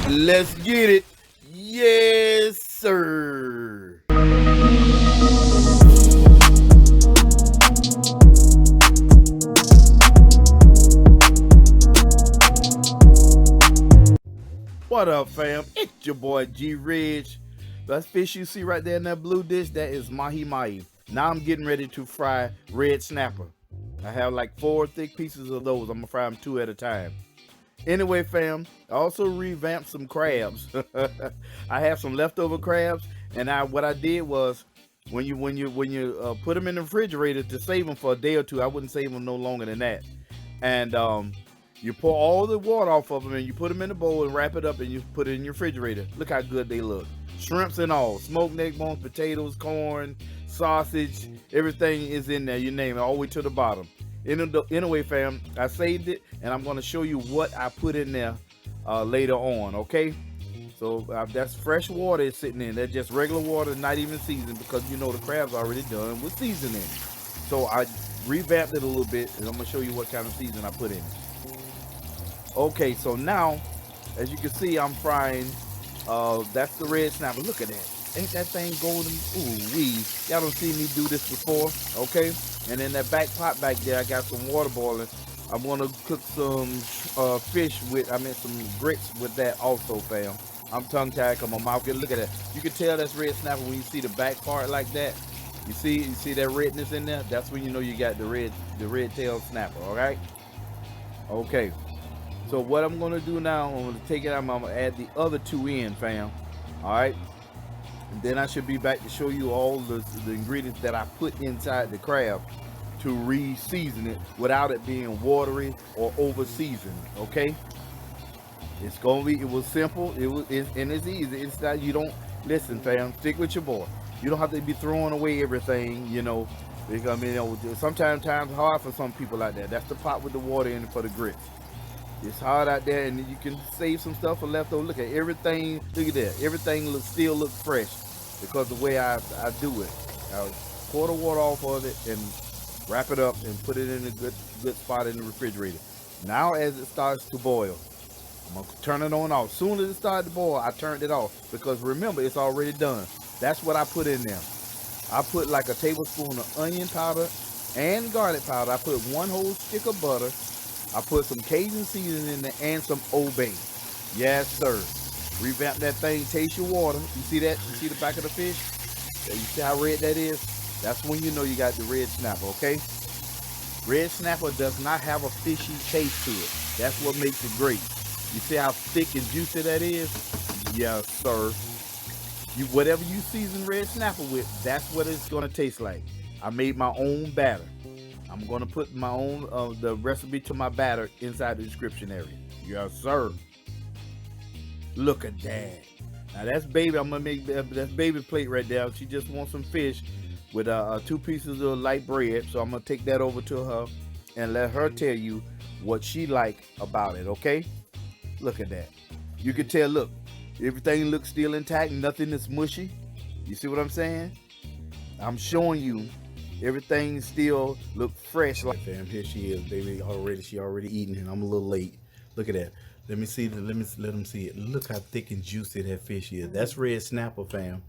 Let's get it. Yes, sir. What up, fam? It's your boy G Ridge. That fish you see right there in that blue dish, that is mahi mahi. Now I'm getting ready to fry red snapper. I have like 4 thick pieces of those. I'm gonna fry them 2 at a time. Anyway, fam, I also revamped some crabs. I have some leftover crabs, and what I did was when you put them in the refrigerator to save them for a day or 2, I wouldn't save them no longer than that. And you pour all the water off of them, and you put them in a bowl and wrap it up, and you put it in your refrigerator. Look how good they look. Shrimps and all, smoked neck bones, potatoes, corn, sausage, everything is in there. You name it, all the way to the bottom. Anyway, fam, I saved it, and I'm going to show you what I put in there later on, okay? So that's fresh water is sitting in. That's just regular water, not even seasoned, because you know the crab's already done with seasoning. So I revamped it a little bit, and I'm going to show you what kind of seasoning I put in it. Okay, so now, as you can see, I'm frying, that's the red snapper. Look at that. Ain't that thing golden? Ooh wee. Y'all don't see me do this before, okay? And in that back pot back there, I got some water boiling. I'm gonna cook some fish with, some grits with that also, fam. I'm tongue-tied because my mouth get, look at that. You can tell that's red snapper when you see the back part like that. You see that redness in there? That's when you know you got the red tail snapper, all right? Okay. So what I'm gonna do now, I'm gonna take it out, I'm gonna add the other 2 in, fam. All right. And then I should be back to show you all the ingredients that I put inside the crab to re-season it without it being watery or over-seasoned, okay? It was simple, and it's easy. It's not, you don't, listen, fam, stick with your boy. You don't have to be throwing away everything, you know, because, sometimes times hard for some people out there. That's the pot with the water in it for the grits. It's hard out there, and you can save some stuff for leftover. Look at everything. Look at that. Everything still looks fresh because the way I do it. I pour the water off of it and wrap it up and put it in a good spot in the refrigerator. Now, as it starts to boil, I'm gonna turn it on off. Soon as it started to boil, I turned it off because remember, it's already done. That's what I put in there. I put like a tablespoon of onion powder and garlic powder. I put 1 whole stick of butter. I put some Cajun seasoning in there and some Old Bay. Yes, sir. Revamp that thing. Taste your water. You see that? You see the back of the fish? You see how red that is? That's when you know you got the red snapper, okay? Red snapper does not have a fishy taste to it. That's what makes it great. You see how thick and juicy that is? Yes, sir. Whatever you season red snapper with, that's what it's going to taste like. I made my own batter. I'm going to put my own, the recipe to my batter inside the description area. Yes, sir. Look at that. Now that's baby. I'm going to make that's baby plate right there. She just wants some fish with 2 pieces of light bread. So I'm going to take that over to her and let her tell you what she like about it, okay? Look at that. You can tell, look, everything looks still intact. Nothing is mushy. You see what I'm saying? I'm showing you. Everything still look fresh. Like, fam, here she is, baby. She already eating, and I'm a little late. Look at that. Let me see. Let them see it. Look how thick and juicy that fish is. That's red snapper, fam.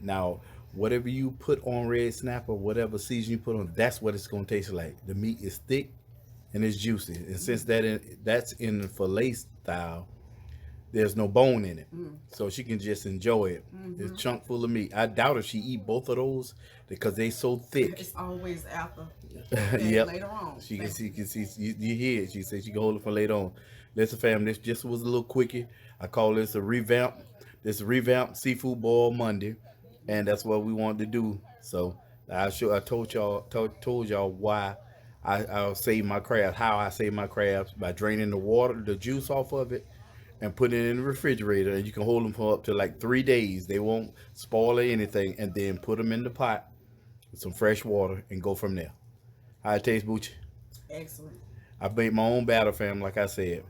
Now, whatever you put on red snapper, whatever season you put on, that's what it's gonna taste like. The meat is thick and it's juicy. And since that's in the fillet style, there's no bone in it, so she can just enjoy it. It's a chunk full of meat. I doubt if she eat both of those because they so thick. It's always after. Yep. Later on. She can see. You hear it. She said she can hold it for later on. Listen, fam. This just was a little quickie. I call this a revamp. This revamped seafood boil Monday, and that's what we wanted to do. So I told y'all why I'll save my crabs. How I save my crabs by draining the water, the juice off of it, and put it in the refrigerator, and you can hold them for up to like 3 days. They won't spoil or anything. And then put them in the pot with some fresh water and go from there. How it tastes, Boochie? Excellent. I made my own batter, fam, like I said.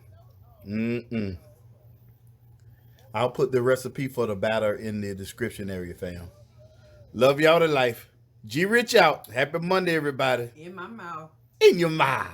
I'll put the recipe for the batter in the description area, fam. Love y'all to life. G Rich out. Happy Monday, everybody. In my mouth. In your mouth.